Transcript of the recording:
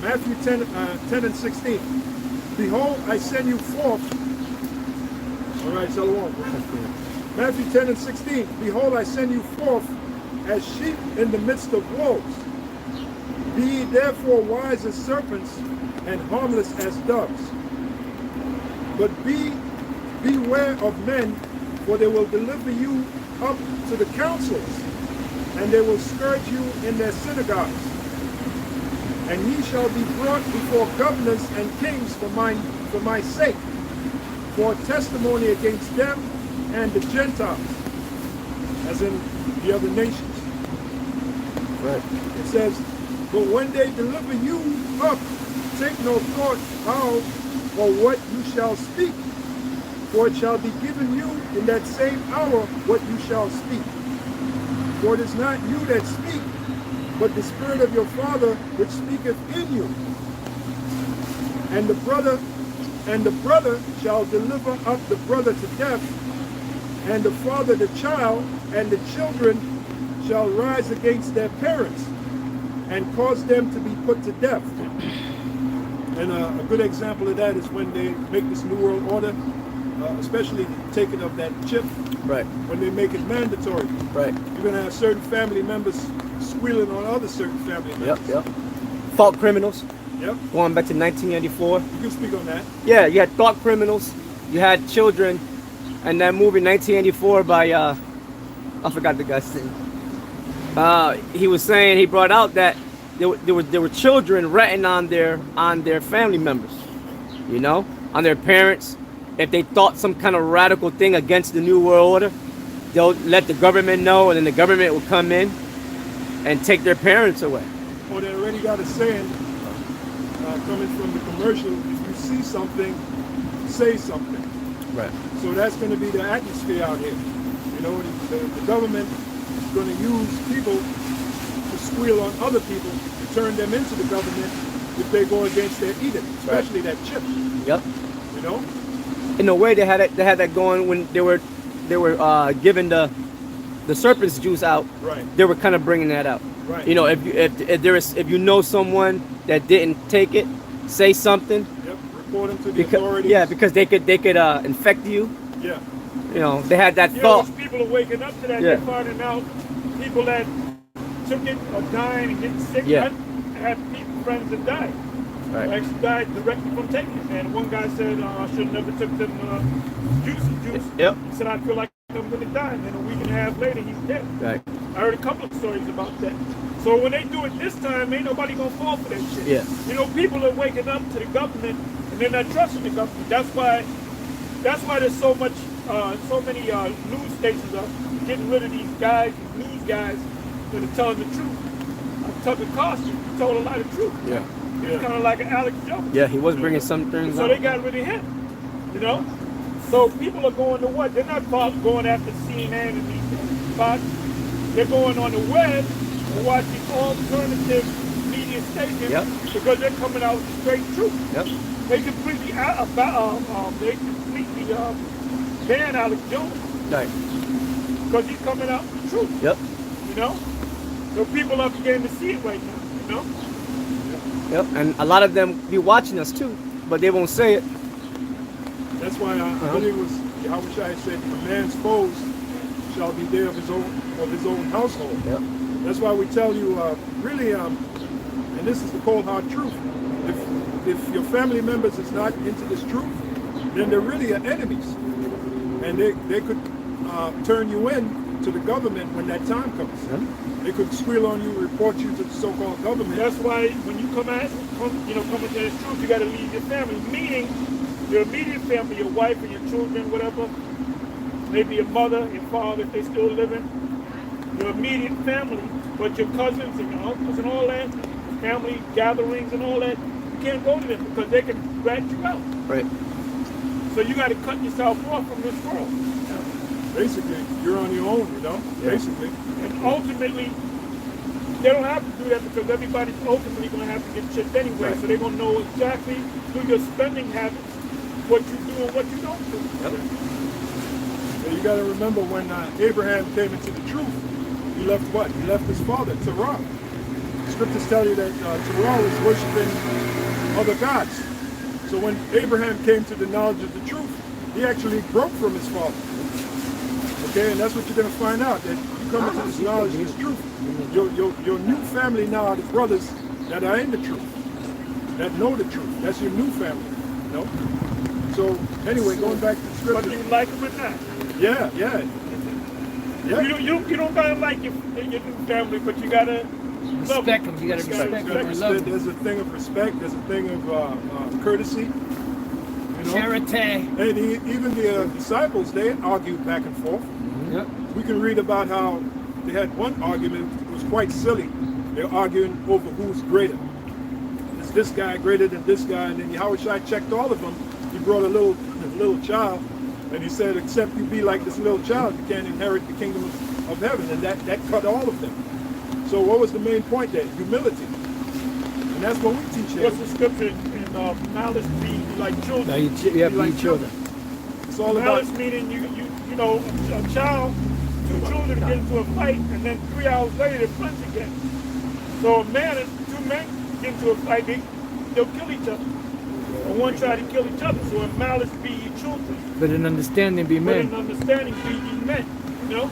Matthew 10 and 16. Behold, I send you forth. All right, Shalom. Matthew 10 and 16. Behold, I send you forth as sheep in the midst of wolves. Be ye therefore wise as serpents and harmless as doves. But beware of men, for they will deliver you up to the councils, and they will scourge you in their synagogues. And ye shall be brought before governors and kings for my sake, for a testimony against them and the Gentiles, as in the other nations. Right. It says, but when they deliver you up, take no thought how or what you shall speak, for it shall be given you in that same hour what you shall speak. For it is not you that speak, but the Spirit of your Father which speaketh in you. And the brother shall deliver up the brother to death, and the father the child, and the children shall rise against their parents, and cause them to be put to death. And a good example of that is when they make this New World Order, especially the taking of that chip. Right. When they make it mandatory. Right. You're going to have certain family members squealing on other certain family members. Yep. Thought criminals. Yep. Going back to 1984. You can speak on that. Yeah, you had thought criminals. You had children. And that movie 1984 by I forgot the guy's name. He was saying, he brought out that there were children ratting on their family members, you know, on their parents. If they thought some kind of radical thing against the New World Order, they'll let the government know, and then the government will come in and take their parents away. Or they already got a saying coming from the commercial: if you see something, say something. Right. So that's going to be the atmosphere out here. You know, the government is going to use people to squeal on other people to turn them into the government if they go against their edict, especially that chip. Yep. You know. In a way, they had that going when they were giving the serpent's juice out. Right. They were kind of bringing that out. Right. You know, if you know someone that didn't take it, say something. Yep. Report them to the authorities. Yeah, because they could infect you. Yeah. You know, they had that you thought. Know, people are waking up to that. Yeah. They're finding out people that took it are dying and getting sick. Yeah. I have friends that died. Right. Actually died directly from taking it. And one guy said, I should have never took them juice. Yep. He said, I feel like I'm going to die. And then a week and a half later, he's dead. Right. I heard a couple of stories about that. So when they do it this time, ain't nobody going to fall for that shit. Yeah. You know, people are waking up to the government and they're not trusting the government. That's why there's so many news stations are getting rid of these guys, these news guys that are telling the truth. Tucker Carlson told a lot of truth. Yeah. He was kind of like an Alex Jones. Yeah, he was bringing some things So out. they got rid of him, you know? So people are going to what? They're not going after CNN and these spots. They're going on the web and watching alternative media stations because they're coming out with straight truth. Yep. They completely ban Alex Jones. Right. Because he's coming out with the truth. Yep. You know? So people are beginning to see it right now, you know? Yep. And a lot of them be watching us too, but they won't say it. That's why I believe it was Yahushua said, "A man's foes shall be there of his own household." Yep. That's why we tell you, really, and this is the cold hard truth. If your family members is not into this truth, then they're really your enemies, and they could turn you in to the government when that time comes. Yeah. They could squeal on you, report you to the so-called government. That's why when you come into this truth, you got to leave your family, meaning your immediate family, your wife and your children, whatever, maybe your mother, your father, if they still living, your immediate family, but your cousins and your uncles and all that, family gatherings and all that, you can't go to them because they can rat you out. Right. So you got to cut yourself off from this world. Basically, you're on your own, you know, basically. And ultimately, they don't have to do that because everybody's ultimately going to have to get chipped anyway. Right. So they're going to know exactly through your spending habits what you do and what you don't do. Yep. So you got to remember when Abraham came into the truth, he left what? He left his father, Terah. scriptures tell you that Terah was worshiping other gods. So when Abraham came to the knowledge of the truth, he actually broke from his father. Okay, and that's what you're going to find out, that you come into this knowledge of this truth. Your new family now are the brothers that are in the truth, that know the truth. That's your new family. You know? So anyway, going back to the scripture. Whether you like them or not. Yeah, yeah. Yeah. You don't gotta like your new family, but you gotta love Respect them. You gotta respect them and love them. There's a thing of respect. There's a thing of courtesy. You know? Charity. And even the disciples, they argued back and forth. Yep. We can read about how they had one argument. It was quite silly. They're arguing over who's greater. Is this guy greater than this guy? And then Yahushua checked all of them. He brought a little child, and he said, except you be like this little child, you can't inherit the kingdom of heaven. And that cut all of them. So what was the main point there? Humility. And that's what we teach here. What's the scripture in malice be like children? Now you have to be children. It's all Malice about meaning you know, a child, two children get into a fight, and then 3 hours later they punch again. So a man and two men get into a fight, they'll kill each other. And one try to kill each other. So in malice be ye children. But in understanding be But men. in understanding be ye men. You know?